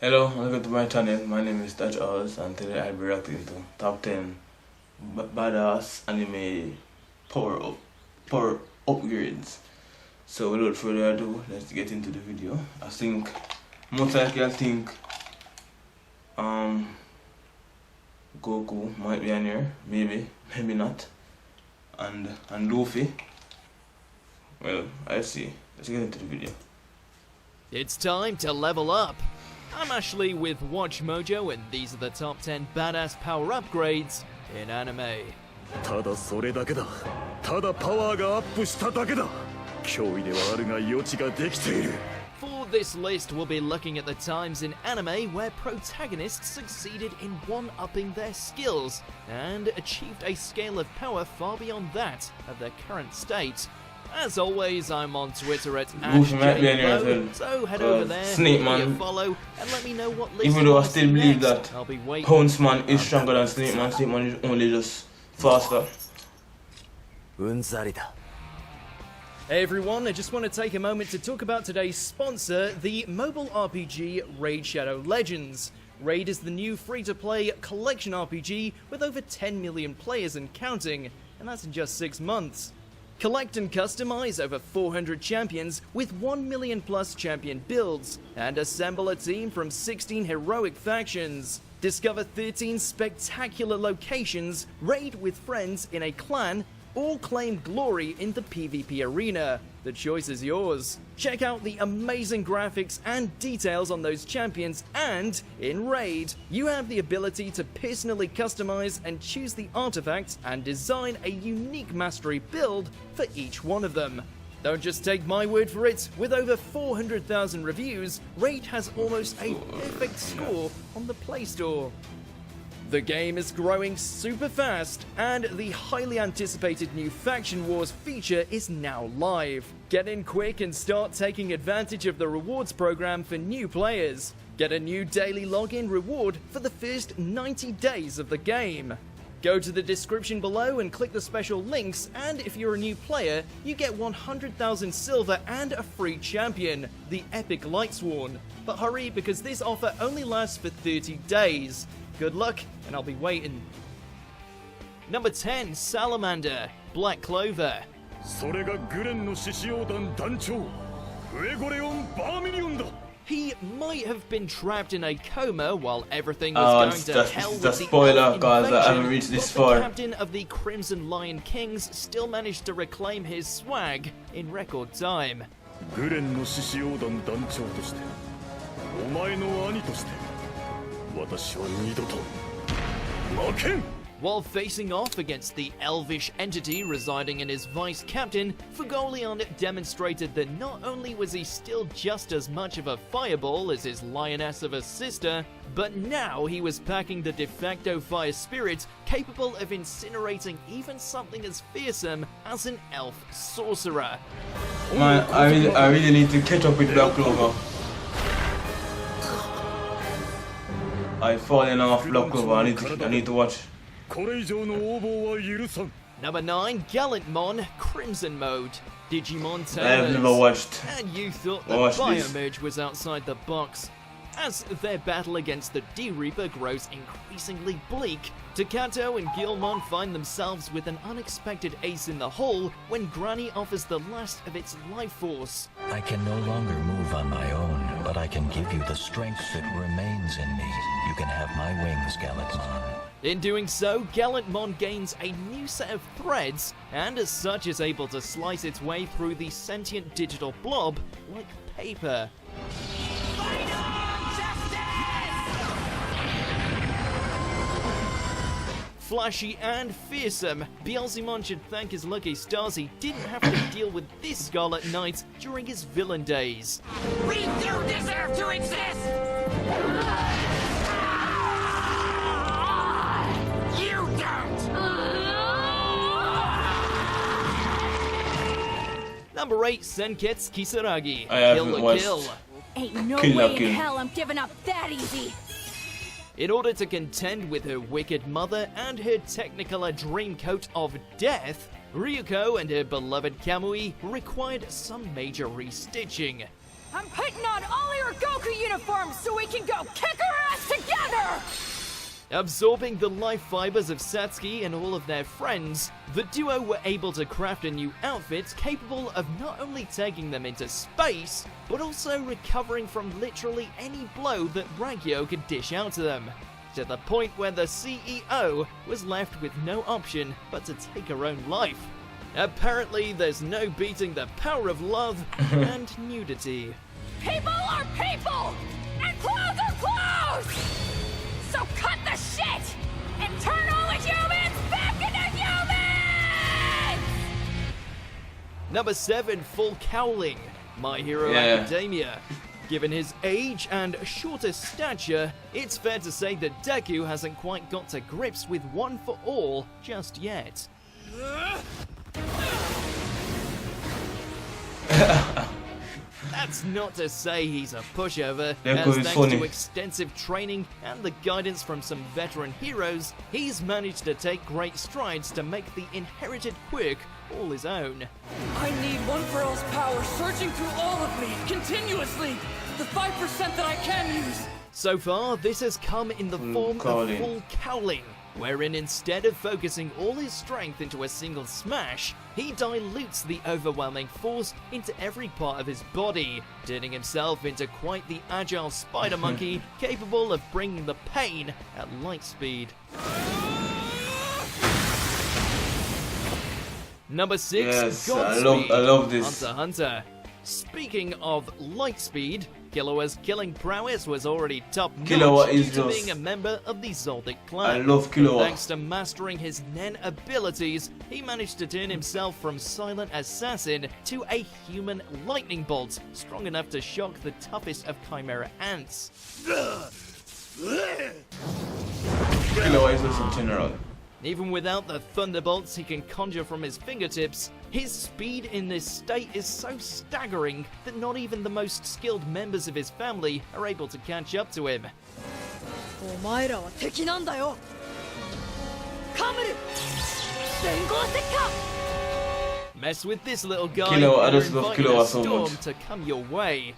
Hello, welcome to my channel. My name is Touch Oz, and today I'll be reacting to top 10 badass anime power upgrades. So without further ado, let's get into the video. I think most likely Goku might be on here, maybe not, and Luffy. Well, I see. Let's get into the video. It's time to level up. I'm Ashley with Watch Mojo, and these are the top 10 badass power upgrades in anime. ただそれだけだ。ただパワーがアップしただけだ。脅威ではあるが余地ができている。 For this list, we'll be looking at the times in anime where protagonists succeeded in one-upping their skills and achieved a scale of power far beyond that of their current state. As always, I'm on Twitter at @JoJo, so head over there, Snake give me a Man. follow, and let me know what list Even though I you still want to see believe next. that I'll be waiting. Huntsman is stronger than Snake Man. Snake Man is only just faster. Hey everyone, I just want to take a moment to talk about today's sponsor, the mobile RPG Raid Shadow Legends. Raid is the new free-to-play collection RPG with over 10 million players and counting, and that's in just 6 months. Collect and customize over 400 champions with 1 million plus champion builds, and assemble a team from 16 heroic factions. Discover 13 spectacular locations, raid with friends in a clan, or claim glory in the PvP arena. The choice is yours. Check out the amazing graphics and details on those champions, and in Raid, you have the ability to personally customize and choose the artifacts and design a unique mastery build for each one of them. Don't just take my word for it. With over 400,000 reviews, Raid has almost a perfect score on the Play Store. The game is growing super fast, and the highly anticipated new Faction Wars feature is now live. Get in quick and start taking advantage of the rewards program for new players. Get a new daily login reward for the first 90 days of the game. Go to the description below and click the special links, and if you're a new player, you get 100,000 silver and a free champion, the Epic Lightsworn. But hurry, because this offer only lasts for 30 days. Good luck, and I'll be waiting. Number 10, Salamander, Black Clover. それがグレンの獅子王団団長、フエゴレオンバーミリオンだ。 He might have been trapped in a coma while everything was going to hell with the spoiler, guys. I haven't reached this far. The captain of the Crimson Lion Kings still managed to reclaim his swag in record time. グレンの獅子王団団長として、お前の兄として、私は二度と負けん。 While facing off against the elvish entity residing in his vice captain, Fuegoleon demonstrated that not only was he still just as much of a fireball as his lioness of a sister, but now he was packing the de facto fire spirit capable of incinerating even something as fearsome as an elf sorcerer. Man, I really need to catch up with Black Clover. I've fallen off Black Clover. I need to watch. これ以上の横暴は許さん。 Number 9, Gallantmon, Crimson Mode, Digimon Tamers. I have never watched. And you thought the this. Biomerge was outside the box. As their battle against the D-Reaper grows increasingly bleak, Takato and Gilmon find themselves with an unexpected ace in the hole when Granny offers the last of its life force. I can no longer move on my own, but I can give you the strength that remains in me. You can have my wings, Gallantmon. In doing so, Gallantmon gains a new set of threads, and as such is able to slice its way through the sentient digital blob like paper. Flashy and fearsome, Beelzemon should thank his lucky stars he didn't have to deal with this Scarlet Knight during his villain days. We do deserve to exist! You don't! Number 8, Senketsu Kisaragi, I haven't Kill la watched. Kill. Ain't no Kill la way Kill. in hell I'm giving up that easy. In order to contend with her wicked mother and her Technicolor Dreamcoat of Death, Ryuko and her beloved Kamui required some major restitching. I'm putting on all your Goku uniforms so we can go kick our ass together! Absorbing the life fibers of Satsuki and all of their friends, the duo were able to craft a new outfit capable of not only taking them into space, but also recovering from literally any blow that Ragyo could dish out to them, to the point where the CEO was left with no option but to take her own life. Apparently, there's no beating the power of love and nudity. People are people! And clothes are clothes! So cut the shit! And turn all the humans back into humans! Number 7, Full Cowling, My Hero Academia. Given his age and shorter stature, it's fair to say that Deku hasn't quite got to grips with One for All just yet. That's not to say he's a pushover, as thanks to extensive training and the guidance from some veteran heroes, he's managed to take great strides to make the inherited quirk all his own. I need One for All's power surging through all of me, continuously! The 5% that I can use! So far, this has come in the form of Full Cowling, wherein instead of focusing all his strength into a single smash, he dilutes the overwhelming force into every part of his body, turning himself into quite the agile spider monkey capable of bringing the pain at light speed. Number 6, God Speed, I love this. Hunter x Hunter. Speaking of light speed, Killua's killing prowess was already top-notch due to being a member of the Zoldyck clan. I love Killua. Thanks to mastering his Nen abilities, he managed to turn himself from silent assassin to a human lightning bolt, strong enough to shock the toughest of Chimera ants. Killua is also general. Even without the thunderbolts he can conjure from his fingertips, his speed in this state is so staggering that not even the most skilled members of his family are able to catch up to him. Mess with this little guy, Killua, I and just love invite Killua a so storm much. to come your way.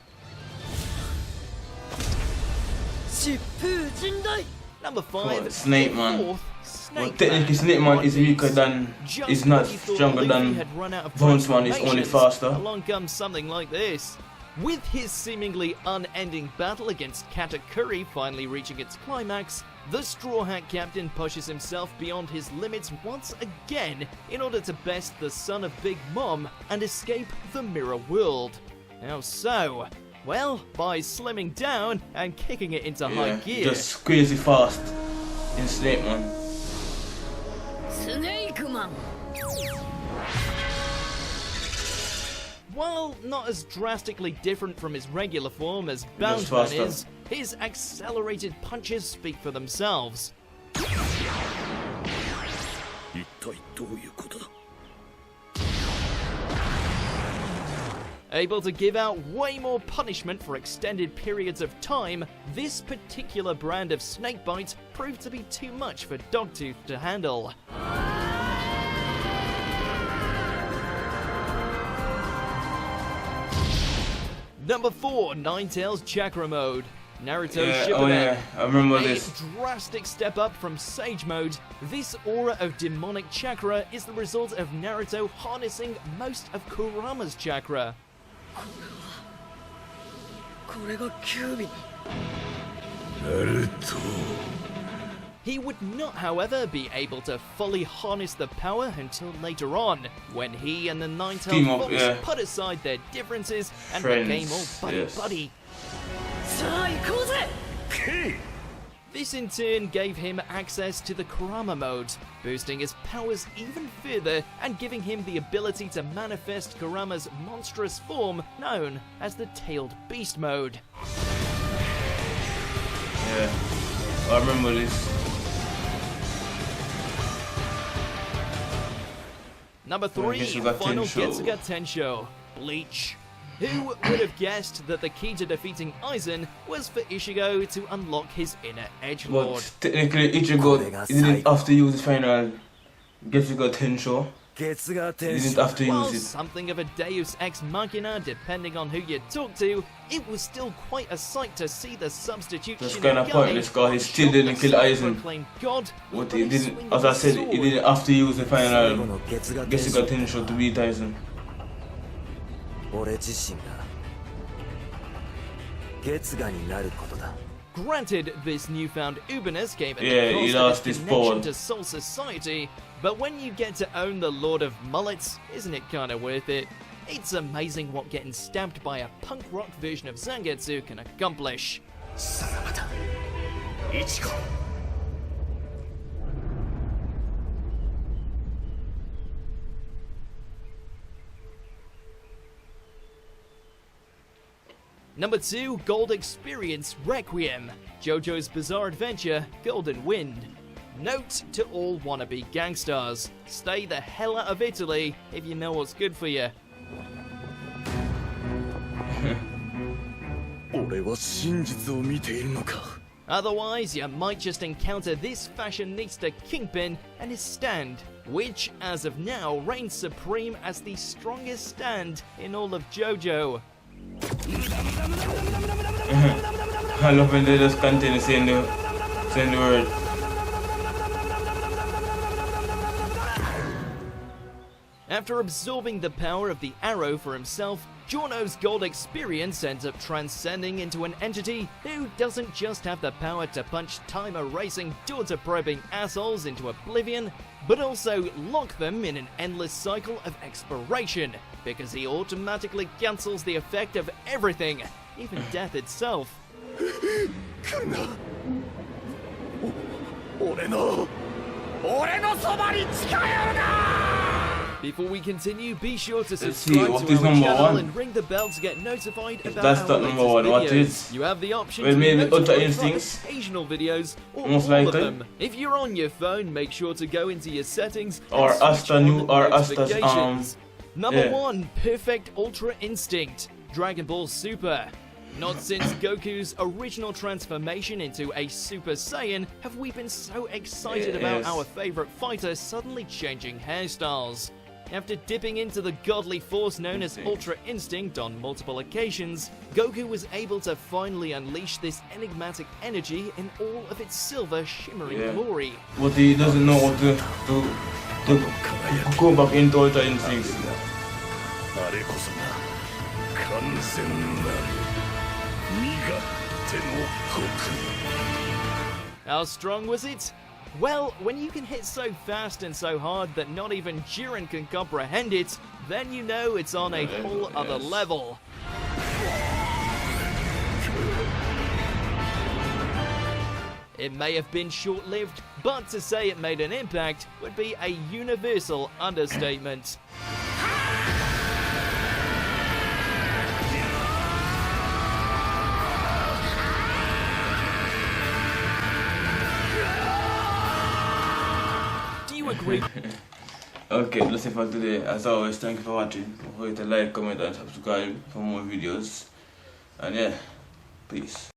Number 5, Snake Man. fourth, Snake Well, technically, Man. Snake Man is weaker than, Just is not when you thought stronger Luffy than had run out of Bones Man, is only transformations, faster. Along comes something like this. With his seemingly unending battle against Katakuri finally reaching its climax, the Straw Hat Captain pushes himself beyond his limits once again in order to best the son of Big Mom and escape the Mirror World. How so? Well, by slimming down and kicking it into high gear. Just crazy fast in Snake Man. While not as drastically different from his regular form as Boundman faster. is, his accelerated punches speak for themselves. Able to give out way more punishment for extended periods of time, this particular brand of snakebite proved to be too much for Dogtooth to handle. Number 4, Ninetales Chakra Mode. Naruto Shippuden. I remember A this. drastic step up from Sage Mode, this aura of demonic chakra is the result of Naruto harnessing most of Kurama's chakra. He would not, however, be able to fully harness the power until later on, when he and the Ninetales Fox put aside their differences and became all buddy-buddy. This in turn gave him access to the Kurama mode, boosting his powers even further and giving him the ability to manifest Kurama's monstrous form known as the Tailed Beast mode. Yeah, I remember this. Number 3, Final Getsuga Tensho, Bleach. Who would have guessed that the key to defeating Aizen was for Ichigo to unlock his inner edgelord? But technically, Ichigo didn't have to use the final Getsuga Tensho. He didn't have to While use it. something of a deus ex machina, depending on who you talk to, it was still quite a sight to see the substitute That's kind of pointless because he still didn't kill Aizen. God, But he didn't, as I said, he didn't have to use the final Getsuga Tensho to beat Aizen. Granted, this newfound uberness gave Yeah, he lost his connection power. to Soul Society, but when you get to own the Lord of Mullets, isn't it kind of worth it? It's amazing what getting stabbed by a punk rock version of Zangetsu can accomplish. Ichigo. Number 2, Gold Experience Requiem, JoJo's Bizarre Adventure, Golden Wind. Note to all wannabe gangsters, stay the hell out of Italy if you know what's good for you. 俺は真実を見ているのか Otherwise, you might just encounter this fashionista kingpin and his stand, which, as of now, reigns supreme as the strongest stand in all of JoJo. I love when they just continue saying the word. After absorbing the power of the arrow for himself, Giorno's Gold Experience ends up transcending into an entity who doesn't just have the power to punch time-erasing, daughter-probing assholes into oblivion, but also lock them in an endless cycle of expiration, because he automatically cancels the effect of everything, even death itself. 俺のそばに近寄るな Before we continue, be sure to see, subscribe what to is our number channel 1? and ring the bell to get notified about that's our not latest number 1, what videos. is? You have the option Well, to be maybe notified Ultra for Instincts? occasional videos or Most all of likely. them. If you're on your phone, make sure to go into your settings Or and switch Asta on New the or Asta's notifications. Number yeah. 1, Perfect Ultra Instinct, Dragon Ball Super. Not since Goku's original transformation into a Super Saiyan have we been so excited about our favorite fighter suddenly changing hairstyles. After dipping into the godly force known as Ultra Instinct on multiple occasions, Goku was able to finally unleash this enigmatic energy in all of its silver shimmering glory. But he doesn't know what to go back into Ultra Instincts. あれこそが完全なる身勝手の極 How strong was it? Well, when you can hit so fast and so hard that not even Jiren can comprehend it, then you know it's on a whole other level. It may have been short-lived, but to say it made an impact would be a universal understatement. Agree. Okay, that's it for today. As always, thank you for watching. Don't forget to like, comment and subscribe for more videos. And yeah, peace.